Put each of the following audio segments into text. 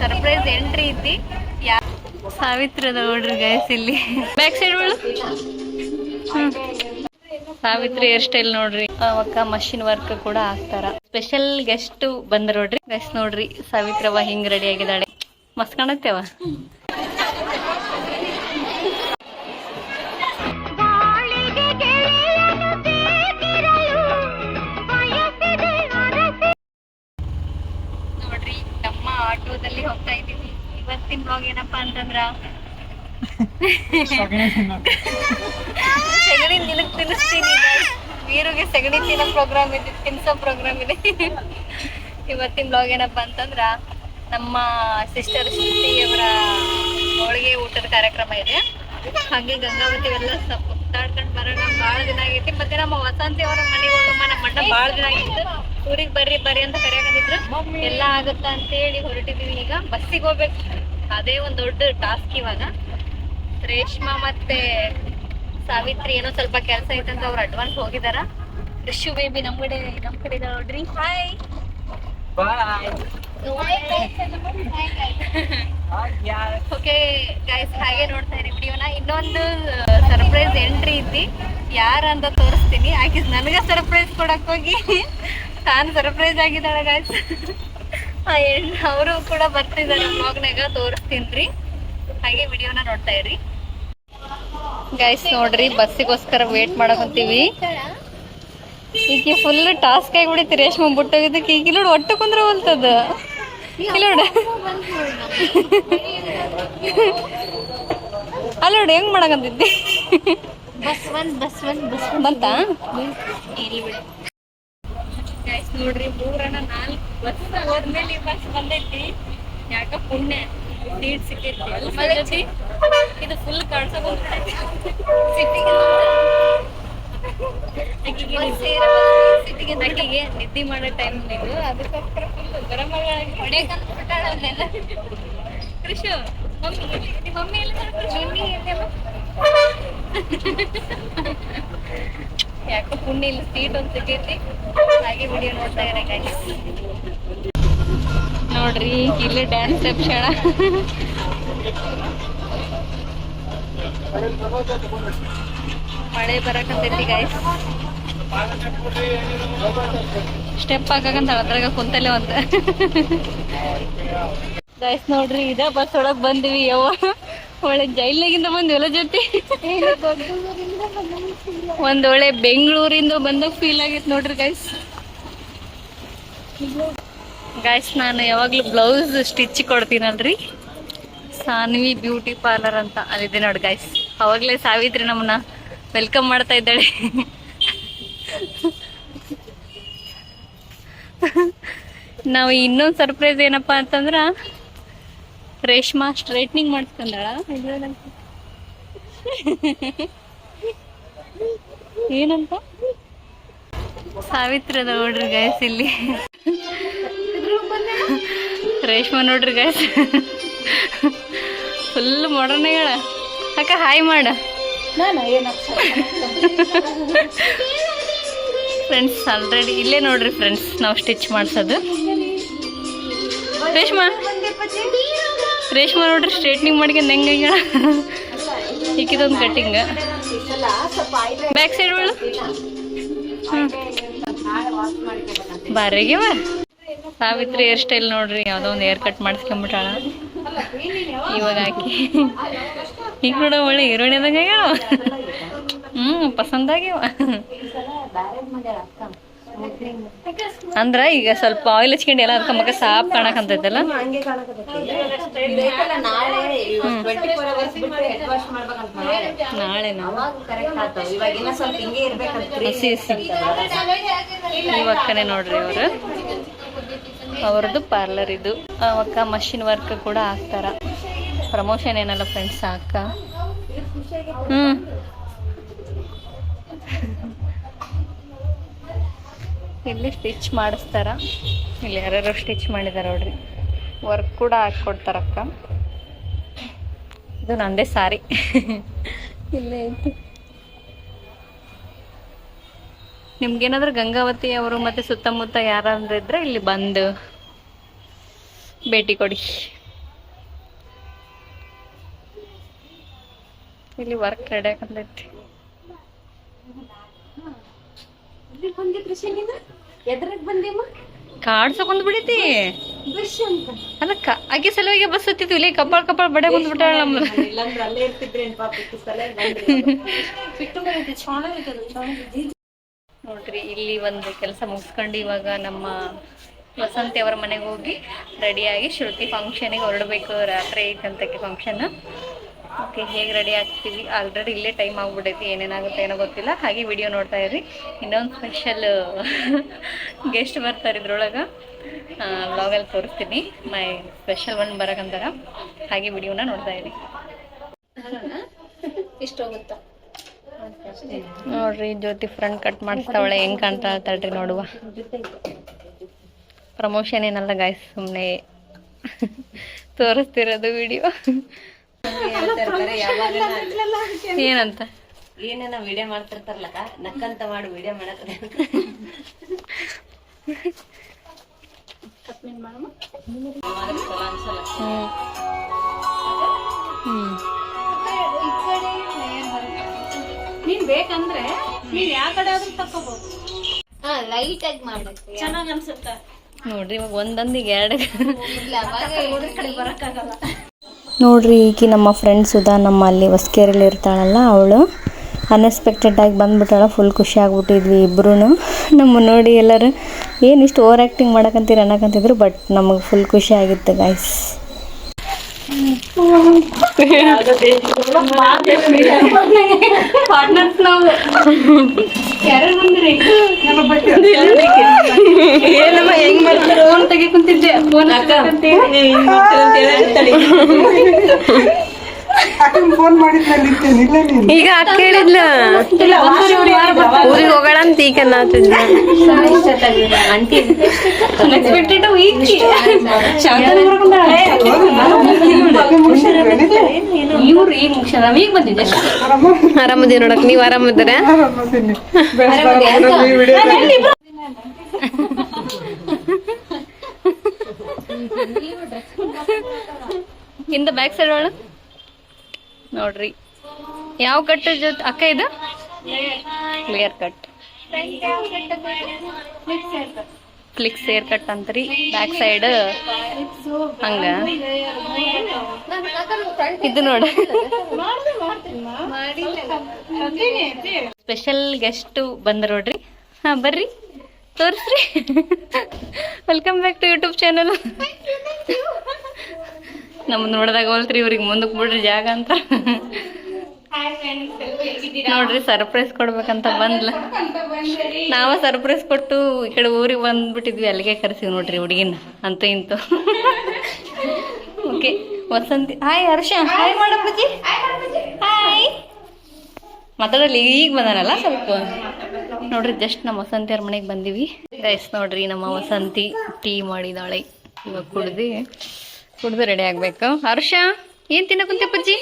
Surprise entry ಐತಿ. ಸಾವಿತ್ರದ ನೋಡ್ರಿ guys ಇಲ್ಲಿ back side Savitri hair style ನೋಡ್ರಿ. ಅವಕ್ಕ ಮಷಿನ್ ವರ್ಕ್ ಕೂಡ ಆಗ್ತಾರ. ಸ್ಪೆಷಲ್ ಗೆಸ್ಟ್ ಬಂದ್ರ ನೋಡ್ರಿ ಗೈಸ್. ನೋಡ್ರಿ ಸಾವಿತ್ರವ ಹಿಂಗ್ ರೆಡಿ ಆಗಿದ್ದಾಳೆ. ಮಸ್ತ್ ಕಾಣತ್ತೇವ. ನೋಡ್ರಿ ನಮ್ಮ ಆಟೋದಲ್ಲಿ ಹೋಗ್ತಾ ಇದೀವಿ. ಇವತ್ತಿನ ಬ್ಲಾಗ್ ಏನಪ್ಪಾ ಅಂತಂದ್ರ ಸಗಣಿ ನಿನಗ್ ತಿನ್ನಿಸ್ತೀನಿ. ವೀರುಗೆ ಸಗಣಿ ತಿನ್ನೋ ಪ್ರೋಗ್ರಾಮ್ ಇದೆ, ತಿನ್ಸೋ ಪ್ರೋಗ್ರಾಮ್ ಇದೆ. ಇವತ್ತಿನ ಬ್ಲಾಗ್ ಏನಪ್ಪಾ ಅಂತಂದ್ರ ನಮ್ಮ ಸಿಸ್ಟರ್ ಶ್ರುತಿಯವರ ಹೋಳಿಗೆ ಊಟದ ಕಾರ್ಯಕ್ರಮ ಇದೆ. ಹಾಗೆ ಗಂಗಾವತಿ ಎಲ್ಲ ಸುತ್ತಾಡ್ಕೊಂಡ್ ಬರೋಣ. ಬಾಳ ದಿನ ಆಗೈತಿ. ಮತ್ತೆ ನಮ್ಮ ವಸಂತಿ ಅವರ ಮನೆಗೆ ಹೋಗಮ್ಮ, ನಮ್ಮ ಅಣ್ಣ ಬಾಳ ದಿನ ಆಗಿತ್ತು. ಊರಿಗೆ ಬರ್ರಿ ಅಂತ ಕರೆಯಾಕಂದಿದ್ರು. ಎಲ್ಲ ಆಗುತ್ತ ಅಂತೇಳಿ ಹೊರಟಿದೀವಿ. ಈಗ ಬಸ್ಸಿಗೆ ಹೋಗ್ಬೇಕು, ಅದೇ ಒಂದ್ ದೊಡ್ಡ ಟಾಸ್ಕ್. ಇವಾಗ ರೇಷ್ಮಾ ಮತ್ತೆ ಸಾವಿತ್ರಿ ಏನೋ ಸ್ವಲ್ಪ ಕೆಲಸ ಐತಂತ ಅವ್ರು ಅಡ್ವಾನ್ಸ್ ಹೋಗಿದಾರ. ರಿಶು ಬೇಬಿ ನಮ್ ಕಡೆ ನೋಡ್ರಿ. ಹಾಯ್ ಓಕೆ ಗೈಸ್, ಹಾಗೆ ನೋಡ್ತಾ ಇರಿ ವಿಡಿಯೋನ. ಇನ್ನೊಂದು ಸರ್ಪ್ರೈಸ್ ಎಂಟ್ರಿ ಐತಿ. ಯಾರಂತ ತೋರಿಸ್ತೀನಿ. ಆಕೆ ನನಗ ಸರ್ಪ್ರೈಸ್ ಕೊಡಕ್ ಹೋಗಿ ತಾನು ಸರ್ಪ್ರೈಸ್ ಆಗಿದ್ದಾಳೆ ಗೈಸ್. ಅವರು ಕೂಡ ಬರ್ತಿದ್ದಾರೆ ಬ್ಲಾಗ್ನಾಗ, ತೋರಿಸ್ತೀನ್ರಿ. ಹಾಗೆ ವಿಡಿಯೋನ ನೋಡ್ತಾ ಇರಿ ಗೈಸ್. ನೋಡ್ರಿ ಬಸ್ಸಿಗೋಸ್ಕರ ವೇಟ್ ಮಾಡಕಂತೀವಿ. ಈಗ ಫುಲ್ ಟಾಸ್ಕ್ ಆಗಿ ಬಿಡಿತಿ. ರೇಷ್ಮೆ ಬಿಟ್ಟೋಗಿದ್ದಕ್ಕೆ ಈಗ ನೋಡಿ ಒಟ್ಟು ಕುಂದ್ರ ಹೋಲ್ತದ. ಇಲ್ಲೋಡ ಅಲ್ಲೋಡಿ ಹೆಂಗ್ ಮಾಡಕಂತಿದ್ದಿ. ಬಂತ ಗೈಸ್. ನೋಡ್ರಿ 3-4 ಬಸ್ ಹೋದ್ಮೇಲೆ ಈ ಬಸ್ ಬಂದೈತಿ. ಯಾಕ ಪುಣ್ಯ ಸೀಟ್ ಸಿಕ್ಕೈತಿ. ಇದು ಫುಲ್ ಕಾಡ್ಸಕ್ ಸಿಟಿಗೆ ನಿದ್ದೆ ಮಾಡೋ ಟೈಮ್ ನೀವು. ಅದಕ್ಕೋಸ್ಕರ ಫುಲ್ ಗರಂ ಹೊಡೆಯಲ್ಲ. ಕೃಷು ಮಮ್ಮಿ ಎಲ್ಲ ಯಾಕೋ ಪುಣ್ಯ ಇಲ್ಲ, ಸೀಟ್ ಒಂದು ಸಿಕ್ಕೈತಿ. ಹಾಗೆ ವಿಡಿಯೋ ನೋಡ್ತಾ ಇರ ಗೈಸ್. ನೋಡ್ರಿ ಇಲ್ಲಿ ಡ್ಯಾನ್ಸ್ ಎಪ್ಸಣ. ಮಳೆ ಬರಕಂತೈತಿ ಗೈಸ್. ಸ್ಟೆಪ್ ಹಾಕಂತ ಅದ್ರಾಗ ಕುಂತಲ್ಲೇ ಅಂತ ಗೈಸ್. ನೋಡ್ರಿ ಇದ ಬಸ್ ಒಳಗ್ ಬಂದಿವಿ. ಒಳ್ಳೆ ಜೈಲ್ನಾಗಿಂದ ಬಂದಿವಲ್ಲ ಜೊತೆ. ಒಂದೊಳ್ಳೆ ಬೆಂಗಳೂರಿಂದ ಬಂದಾಗ ಫೀಲ್ ಆಗೈತ್ ನೋಡ್ರಿ ಗೈಸ್. ಗೈಸ್ ನಾನು ಯಾವಾಗ್ಲೂ ಬ್ಲೌಸ್ ಸ್ಟಿಚ್ ಕೊಡ್ತೀನಲ್ರಿ, ಸಾನ್ವಿ ಬ್ಯೂಟಿ ಪಾರ್ಲರ್ ಅಂತ ಅಲ್ಲಿದೆ ನೋಡಿ ಗೈಸ್. ಅವಾಗ್ಲೇ ಸಾವಿತ್ರಿ ನಮ್ಮನ್ನ ವೆಲ್ಕಮ್ ಮಾಡ್ತಾ ಇದ್ದಾಳೆ. ನಾವು ಇನ್ನೊಂದು ಸರ್ಪ್ರೈಸ್ ಏನಪ್ಪಾ ಅಂತಂದ್ರ ರೇಷ್ಮಾ ಸ್ಟ್ರೈಟ್ನಿಂಗ್ ಮಾಡಿಸ್ಕೊಂಡಾಳ. ಏನಂತ ಸಾವಿತ್ರಿ ಅದ ನೋಡ್ರಿ ಗೈಸ್ ಇಲ್ಲಿ. ರೇಷ್ಮಾ ನೋಡ್ರಿ ಗೈಸ್ ಫುಲ್ ಮಾಡರ್ನ್ ಹೇಳ. ಅಕ್ಕ ಹಾಯ್ ಮಾಡ. ಫ್ರೆಂಡ್ಸ್ ಆಲ್ರೆಡಿ ಇಲ್ಲೇ ನೋಡ್ರಿ ಫ್ರೆಂಡ್ಸ್ ನಾವು ಸ್ಟಿಚ್ ಮಾಡ್ಸೋದು. ರೇಷ್ಮಾ ನೋಡ್ರಿ ಸ್ಟ್ರೈಟ್ನಿಂಗ್ ಮಾಡ್ಕೊಂಡು ಹೆಂಗ ಈಕಿದೊಂದು ಕಟ್ಟಿಂಗ್. ಬ್ಯಾಕ್ ಸೈಡ್ ಒಳು ಬಾರಿಗೆವ ಸಾವಿತ್ರಿ ಹೇರ್ ಸ್ಟೈಲ್ ನೋಡ್ರಿ. ಯಾವ್ದೋ ಒಂದು ಹೇರ್ ಕಟ್ ಮಾಡಿಸ್ಕೊಂಬಿಟ್ಟಾಳ ಇವಾಗ ಹಾಕಿ. ಈಗ ನೋಡ ಒಳ್ಳೆ ಹೀರೋಣಿಯಾದಾಗ ಪಸಂದಾಗ್ಯವ. ಅಂದ್ರ ಈಗ ಸ್ವಲ್ಪ ಆಯಿಲ್ ಹಚ್ಕೊಂಡು ಎಲ್ಲ ಅದಕ್ಕೆ ಮಕ್ಕ ಸಾಪ್ ಕಾಣಕಂತೈತಲ್ಲ. ನಾಳೆ ಇವಕ್ಕನೆ ನೋಡ್ರಿ ಅವರು ಅವ್ರದ್ದು ಪಾರ್ಲರ್ ಇದು. ಅವಕ್ಕ ಮಷಿನ್ ವರ್ಕ್ ಕೂಡ ಆಗ್ತಾರ. ಪ್ರಮೋಷನ್ ಏನಲ್ಲ ಫ್ರೆಂಡ್ಸ್ ಅಕ್ಕ. ಇಲ್ಲಿ ಸ್ಟಿಚ್ ಮಾಡಿಸ್ತಾರ. ಇಲ್ಲಿ ಯಾರ್ಯಾರು ಸ್ಟಿಚ್ ಮಾಡಿದಾರ ನೋಡ್ರಿ. ವರ್ಕ್ ಕೂಡ ಹಾಕೊಡ್ತಾರಕ್ಕ. ಇದು ನಂದೇ ಸಾರಿ ಇಲ್ಲೇ ಐತಿ. ನಿಮ್ಗೇನಾದ್ರೂ ಗಂಗಾವತಿ ಅವರು ಮತ್ತೆ ಸುತ್ತಮುತ್ತ ಯಾರಾದ್ರೂ ಇದ್ರೆ ಇಲ್ಲಿ ಬಂದು ಭೇಟಿ ಕೊಡಿ. ಇಲ್ಲಿ ವರ್ಕ್ ರೆಡಿ ಆಗತೈತಿ. ಕಾರ್ಡ್ ತಗೊಂಡ್ ಬಿಡಿತಿ ಅದಕ್ಕ ಆಕೆ ಸಲುವಾಗಿ ಬಸ್ ಹತ್ತಿದ್ವಿ. ಇಲ್ಲಿ ಕಪಾಳ ಬಡೆ ಬಂದ್ಬಿಟ್ಟಾಳ ನಮ್ದು. ನೋಡ್ರಿ ಇಲ್ಲಿ ಒಂದು ಕೆಲಸ ಮುಗಿಸ್ಕೊಂಡು ಇವಾಗ ನಮ್ಮ ವಸಂತಿ ಅವರ ಮನೆಗೆ ಹೋಗಿ ರೆಡಿಯಾಗಿ ಶ್ರುತಿ ಫಂಕ್ಷನಿಗೆ ಹೊರಡಬೇಕು. ರಾತ್ರಿ 8 ಗಂಟೆಗೆ ಫಂಕ್ಷನ್. ಓಕೆ, ಹೇಗೆ ರೆಡಿ ಆಗ್ತೀವಿ? ಆಲ್ರೆಡಿ ಇಲ್ಲೇ ಟೈಮ್ ಆಗ್ಬಿಟ್ಟೈತಿ. ಏನೇನಾಗುತ್ತೆ ಏನೋ ಗೊತ್ತಿಲ್ಲ. ಹಾಗೆ ವಿಡಿಯೋ ನೋಡ್ತಾ ಇರಿ. ಇನ್ನೊಂದು ಸ್ಪೆಷಲ್ ಗೆಸ್ಟ್ ಬರ್ತಾರೆ ಇದ್ರೊಳಗೆ. ವ್ಲಾಗಲ್ಲಿ ತೋರಿಸ್ತೀನಿ. ಮೈ ಸ್ಪೆಷಲ್ ಒನ್ ಬರಕಂತಾರ. ಹಾಗೆ ವಿಡಿಯೋನ ನೋಡ್ತಾ ಇರಿ. ಇಷ್ಟ ಹೋಗುತ್ತಾ ನೋಡ್ರಿ. ಜ್ಯೋತಿ ಫ್ರಂಟ್ ಕಟ್ ಮಾಡಿಸ್ತಾವಳೆ. ಹೆಂಗ್ ಕಾಣ್ತಾ ತಡ್ರಿ ನೋಡುವ. ಪ್ರಮೋಷನ್ ಏನಲ್ಲ ಗಾಯ್ಸ್, ಸುಮ್ಮನೆ ತೋರಿಸ್ತಿರೋದು ವಿಡಿಯೋ. ಏನಂತ ಏನೇನ ವಿಡಿಯೋ ಮಾಡ್ತಿರ್ತಾರಲ್ಲ, ನಕ್ಕಂತ ಮಾಡಿ ವಿಡಿಯೋ ಮಾಡಕ್. ನೀನ್ ಬೇಕಂದ್ರೆ ನೀನ್ ಯಾವ ಕಡೆ ಆದ್ರೂ ತಕೋಬಹುದು. ಲೈಟ್ ಆಗಿ ಮಾಡುತ್ತೆ, ಚೆನ್ನಾಗ್ ಅನ್ಸುತ್ತ ನೋಡ್ರಿ. ಇವಾಗ ಒಂದೊಂದಿಗೆ 2 ಬರಕ್ಕಾಗಲ್ಲ. ನೋಡ್ರಿ, ಈಕಿ ನಮ್ಮ ಫ್ರೆಂಡ್ ಸುಧಾ, ನಮ್ಮ ಅಲ್ಲಿ ಹೊಸಕೆರೆಯಲ್ಲಿ ಇರ್ತಾಳಲ್ಲ, ಅವಳು ಅನ್ಎಕ್ಸ್ಪೆಕ್ಟೆಡ್ ಆಗಿ ಬಂದ್ಬಿಟ್ಟಾಳ. ಫುಲ್ ಖುಷಿ ಆಗ್ಬಿಟ್ಟಿದ್ವಿ ಇಬ್ರು. ನಮ್ಮ ನೋಡಿ ಎಲ್ಲರೂ ಏನು ಇಷ್ಟು ಓವರ್ ಆ್ಯಕ್ಟಿಂಗ್ ಮಾಡಕಂತೀರಿ ಅನ್ನಕಂತಿದ್ರು. ಬಟ್ ನಮಗೆ ಫುಲ್ ಖುಷಿ ಆಗಿತ್ತು ಗಾಯ್ಸ್. ಪಾರ್ಟ್ನರ್ಸ್ ನಾವು ಯಾರು ಬಂದ್ರಿ? ಏನಮ್ಮ ಹೆಂಗ್ ಮಾಡ್ತಾರೋ ಫೋನ್ ತೆಗಿ ಕುಂತಿದ್ದೆ. ಫೋನ್ ಈಗ ಅಕ್ಕ ಹೇಳಿದ್ಲ ಊರಿಗೆ ಹೋಗೋಣ ಅಂತ ಈಗ ಅನ್ನತ್ತಿದ್ಲ. ಇವ್ರು ಈಗ ಮುಗಿಸ್ಯಾರ, ಈಗ ಬಂದಿದ್ದೆ. ಆರಾಮದಿ ನೋಡಕ್, ನೀವ್ ಆರಾಮದಿರ? ಇಂದ ಬ್ಯಾಕ್ ಸೈಡ್ ಒಳ ನೋಡ್ರಿ ಯಾವ ಕಟ್ ಜೊತೆ ಅಕ್ಕ ಇದು clear cut, flicks hair cut ಅಂತ್ರಿ. ಬ್ಯಾಕ್ ಸೈಡ್ ಹಂಗ ಇದು ನೋಡ. ಸ್ಪೆಷಲ್ ಗೆಸ್ಟ್ ಬಂದ್ರ ನೋಡ್ರಿ. ಹಾ ಬರ್ರಿ ತೋರಿಸ್ರಿ. Welcome back to YouTube channel. ನಮ್ದು ನೋಡಿದಾಗ ಹೋಲ್ತ್ರಿ, ಇವ್ರಿಗೆ ಮುಂದಕ್ಕೆ ಬಿಡ್ರಿ ಜಾಗ ಅಂತ. ನೋಡ್ರಿ ಸರ್ಪ್ರೈಸ್ ಕೊಡ್ಬೇಕಂತ ಬಂದ್ಲ. ನಾವ ಸರ್ಪ್ರೈಸ್ ಕೊಟ್ಟು ಈ ಕಡೆ ಊರಿಗೆ ಬಂದ್ಬಿಟ್ಟಿದ್ವಿ. ಅಲ್ಲಿಗೆ ಕರ್ಸಿವಿ ನೋಡ್ರಿ ಹುಡುಗಿನ ಅಂತೂ ಇಂತೂ. Okay Vasanthi hi. Harsha hi ಮಾಡಪ್ಪಜಿ. ಹಾಯ್ ಮಾತಾಡಲಿ. ಈಗ ಬಂದಾನಲ್ಲ ಸ್ವಲ್ಪ. ನೋಡ್ರಿ ಜಸ್ಟ್ ನಮ್ಮ ವಸಂತಿ ಅವ್ರ ಮನೆಗೆ ಬಂದೀವಿ ಗೈಸ್. ನೋಡ್ರಿ ನಮ್ಮ ವಸಂತಿ ಟೀ ಮಾಡಿದಾಳೆ. ಇವಾಗ ಕುಡ್ದು ರೆಡಿ ಆಗ್ಬೇಕು. ಹರ್ಷ ಏನ್ ತಿನ್ನಕುಂತೆ ಪಜ್ಜಿ?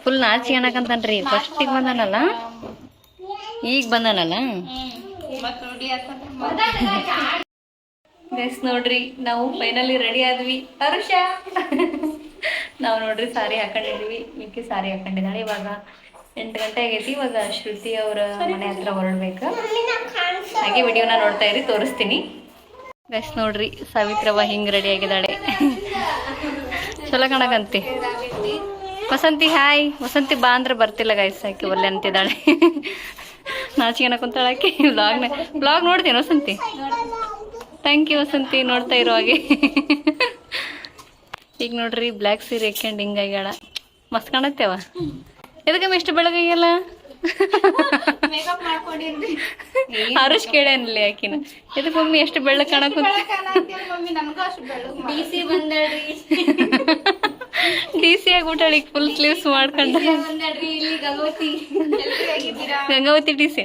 ಫುಲ್ ನಾಚಿ ಅನ್ನಕಂತಾನ್ರಿ. ಫಸ್ಟಿಗೆ ಬಂದಾನಲ್ಲ, ಈಗ ಬಂದಾನಲ್ಲ ಗೈಸ್. ನೋಡ್ರಿ ನಾವು ಫೈನಲಿ ರೆಡಿ ಆದ್ವಿ. ಹರ್ಷ ನಾವು ನೋಡ್ರಿ ಸಾರಿ ಹಾಕೊಂಡಿದ್ವಿ. ಈಕೆ ಸಾರಿ ಹಾಕೊಂಡಿದ್ದಾಳೆ. ಇವಾಗ 8 ಗಂಟೆ ಆಗೈತಿ. ಇವಾಗ ಶ್ರುತಿ ಅವರ ಮನೆ ಹತ್ರ ಹೊರಡ್ಬೇಕು. ಹಾಗೆ ವಿಡಿಯೋನ ನೋಡ್ತಾ ಇರಿ, ತೋರಿಸ್ತೀನಿ ಗೈಸ್. ನೋಡ್ರಿ ಸಾವಿತ್ರವ ಹಿಂಗ್ ರೆಡಿ ಆಗಿದ್ದಾಳೆ. ಚಲೋ ಕಾಣಕಂತಿ. ವಸಂತಿ ಹಾಯ್. ವಸಂತಿ ಬಾ ಅಂದ್ರೆ ಬರ್ತಿಲ್ಲ ಗೈಸ್, ಆಕೆ ಒಲ್ಲೆ ಅಂತಿದ್ದಾಳೆ. ನಾಚಿಗೆ ಕುಂತಾಳ ಆಕೆ. ಬ್ಲಾಗ್ ನೋಡ್ತೀನಿ ವಸಂತಿ. ಥ್ಯಾಂಕ್ ಯು ವಸಂತಿ, ನೋಡ್ತಾ ಇರೋ ಹಾಗೆ. ಈಗ ನೋಡ್ರಿ ಬ್ಲ್ಯಾಕ್ ಸೀರೆ ಹಾಕ್ಯಂಡು ಹಿಂಗಾಗ್ಯಾಳ. ಮಸ್ತ್ ಕಾಣತ್ತೇವ. ಎದಕ್ಕಮ್ಮ ಇಷ್ಟು ಬೆಳಗಾಗ್ಯಲ್ಲ? ಅರುಷ್ ಕೇಳೇನಲ್ಲಿ ಆಕಿನ ಇದಕ್ಕೆ ಮಮ್ಮಿ ಎಷ್ಟು ಬೆಳ್ಳಗ್ ಕಾಣಕ್ ಡಿಸಿ ಆಗ್ಬಿಟ್ಟಾಳ. ಈಗ ಫುಲ್ ಸ್ಲೀವ್ಸ್ ಮಾಡ್ಕೊಂಡ. ಗಂಗಾವತಿ ಡಿಸಿ.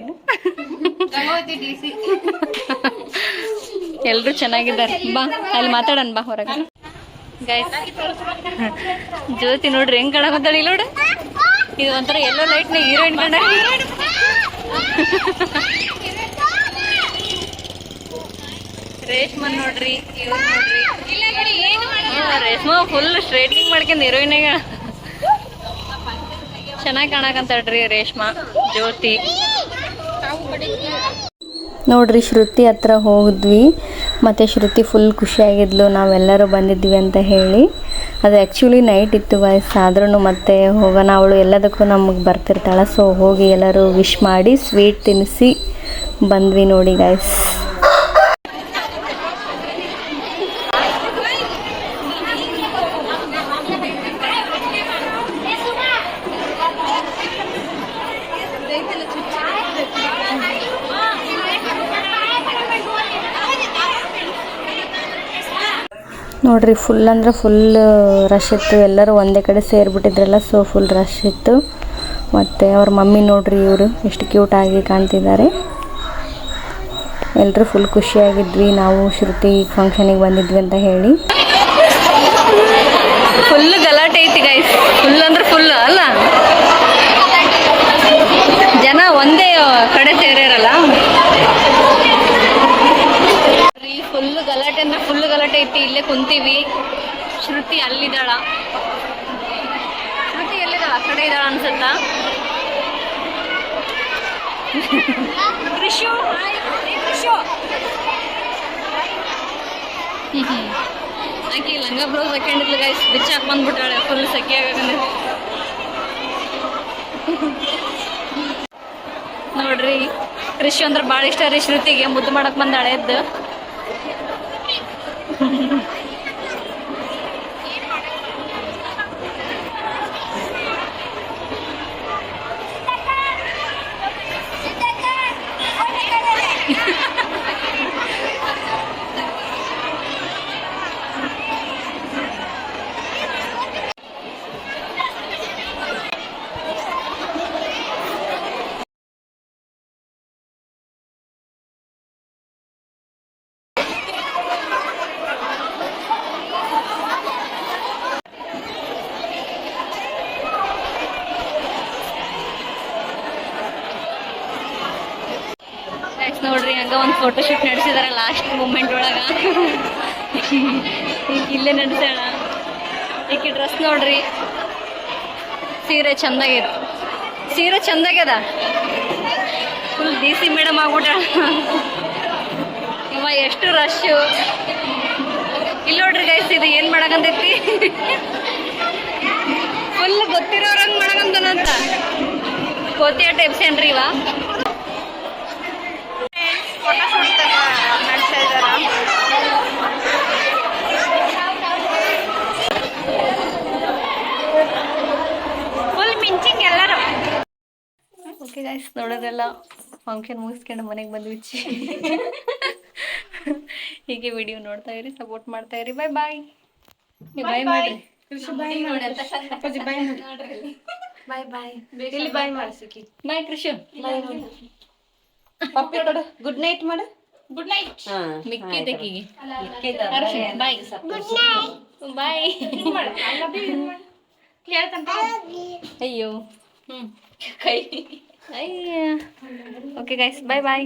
ಎಲ್ರು ಚೆನ್ನಾಗಿದ್ದಾರೆ. ಬಾ ಅಲ್ಲಿ ಮಾತಾಡೋಣ ಬಾ ಹೊರಗೆ. ಗೈಸ್ ಜ್ಯೋತಿ ನೋಡ್ರಿ ಹೆಂಗ್ ಕಾಣಕತ್ತಾಳ. ಇಲ್ಲಿ ನೋಡು, ಇದು ಒಂಥರ ಎಲ್ಲೋ ಲೈಟ್ ನ ಹೀರೋಯಿನ್ ಕಂಡ. ರೇಷ್ಮಾ ನೋಡ್ರಿ, ಇವ್ರು ನೋಡ್ರಿ. ರೇಷ್ಮಾ ಫುಲ್ ಸ್ಟ್ರೈಟ್ನಿಂಗ್ ಮಾಡ್ಕೊಂಡ್ ಹೀರೋಯಿನ್ ಆಗ. ಚೆನ್ನಾಗಿ ಕಾಣಕಂತಾಳ್ರಿ ರೇಷ್ಮಾ, ಜ್ಯೋತಿ. ನೋಡ್ರಿ ಶ್ರುತಿ ಹತ್ರ ಹೋಗಿದ್ವಿ, ಮತ್ತು ಶ್ರುತಿ ಫುಲ್ ಖುಷಿಯಾಗಿದ್ಲು ನಾವೆಲ್ಲರೂ ಬಂದಿದ್ವಿ ಅಂತ ಹೇಳಿ. ಅದು ಆ್ಯಕ್ಚುಲಿ ನೈಟ್ ಇತ್ತು ಗಾಯ್ಸ್, ಆದ್ರೂ ಮತ್ತೆ ಹೋಗೋಣ ಅವಳು ಎಲ್ಲದಕ್ಕೂ ನಮಗೆ ಬರ್ತಿರ್ತಾಳೆ. ಸೊ ಹೋಗಿ ಎಲ್ಲರೂ ವಿಶ್ ಮಾಡಿ ಸ್ವೀಟ್ ತಿನ್ನಿಸಿ ಬಂದ್ವಿ ನೋಡಿ ಗಾಯ್ಸ್. ನೋಡ್ರಿ ಫುಲ್ ಅಂದ್ರೆ ಫುಲ್ ರಶ್ ಇತ್ತು, ಎಲ್ಲರೂ ಒಂದೇ ಕಡೆ ಸೇರಿಬಿಟ್ಟಿದ್ರಲ್ಲ, ಸೊ ಫುಲ್ ರಶ್ ಇತ್ತು. ಮತ್ತು ಅವ್ರ ಮಮ್ಮಿ ನೋಡ್ರಿ ಇವರು ಎಷ್ಟು ಕ್ಯೂಟಾಗಿ ಕಾಣ್ತಿದ್ದಾರೆ. ಎಲ್ಲರೂ ಫುಲ್ ಖುಷಿಯಾಗಿದ್ವಿ ನಾವು ಶ್ರುತಿ ಫಂಕ್ಷನಿಗೆ ಬಂದಿದ್ವಿ ಅಂತ ಹೇಳಿ. ಫುಲ್ ಗಲಾಟೆ ಐತಿ ಗೈಸ್, ಫುಲ್ ಅಂದ್ರೆ ಫುಲ್ ಅಲ್ಲ, ಜನ ಒಂದೇ ಕಡೆ ಸೇರಿರಲ್ಲ. ಫುಲ್ ಗಲಾಟೆ ಅಂದ್ರೆ ಫುಲ್ ಗಲಾಟೆ ಐತಿ. ಇಲ್ಲೇ ಕುಂತೀವಿ. ಶ್ರುತಿ ಅಲ್ಲಿದ್ದಾಳ, ಶ್ರುತಿ ಎಲ್ಲಿದ್ದಾಳ? ಆ ಕಡೆ ಇದ್ದಾಳ ಅನ್ಸತ್ತ. ಕೃಷು ಆಕಿ ಲಂಗ ಬ್ಲೌಸ್ ಹಾಕೊಂಡಿದ್ಲು ಗೈಸ್, ಬಿಚ್ಚಾಕ್ ಬಂದ್ಬಿಟ್ಟಾಳೆ. ಫುಲ್ ಸೆಕೆ ಆಗಂದ್ರೆ ನೋಡ್ರಿ. ಕೃಷಿ ಅಂದ್ರೆ ಭಾಳ ಇಷ್ಟ ರೀ ಶ್ರುತಿಗೆ, ಮುದ್ದು ಮಾಡಕ್ ಬಂದಾಳೆ ಎದ್ದು. ನೋಡ್ರಿ ಹಂಗ ಒಂದು ಫೋಟೋ ಶೂಟ್ ನಡೆಸಿದಾರ ಲಾಸ್ಟ್ ಮೂಮೆಂಟ್ ಒಳಗ. ಈಗ ಇಲ್ಲೇ ನಡೆಸ್ಯಾಳ. ಈಕಿ ಡ್ರೆಸ್ ನೋಡ್ರಿ, ಸೀರೆ ಚಂದಾಗೈತಿ, ಸೀರೆ ಚಂದಾಗ್ಯದ. ಫುಲ್ DC ಮೇಡಮ್ ಆಗ್ಬಿಟ್ಟಾಳ. ಇವ ಎಷ್ಟು ರಶ್ಶು ಇಲ್ಲಿ ನೋಡ್ರಿ ಗೈಸ್. ಇದು ಏನ್ ಮಾಡಕಂತೈತಿ, ಫುಲ್ ಗೊತ್ತಿರೋರಂಗ್ ಮಾಡಕಂತಾನಂತ. ಕೋತಿಯ ಟೈಪ್ಸೇನ್ರಿ ಇವ. ಫುಲ್ ಮಿಂಚಿಂಗ್ ಎಲ್ಲರೂ. ಓಕೆ ಗೈಸ್, ನೋಡೋದೆಲ್ಲ ಫಂಕ್ಷನ್ ಮುಗಿಸ್ಕೊಂಡು ಮನೆಗೆ ಬಂದ್ವಿಚ್ಚಿ. ಹೀಗೆ ವಿಡಿಯೋ ನೋಡ್ತಾ ಇರಿ, ಸಪೋರ್ಟ್ ಮಾಡ್ತಾ ಇರಿ. ಬಾಯ್ ಬಾಯ್. ಬಾಯ್ ಮಾಡ್ರಿ. ಬಾಯ್ ಬಾಯ್. ಬಾಯ್ ಮಾಡಿ. ಬಾಯ್ ಕೃಷಿ. ಗುಡ್ ನೈಟ್ ಮಾಡು. Good night. ಮಿಕ್ಕಿ ತೆಗಿಗೆ ಬಾಯ್. ಬಾಯ್. ಅಯ್ಯೋ ಕೈ ಅಯ್ಯ. ಓಕೆ ಗೈಸ್, ಬಾಯ್ ಬಾಯ್.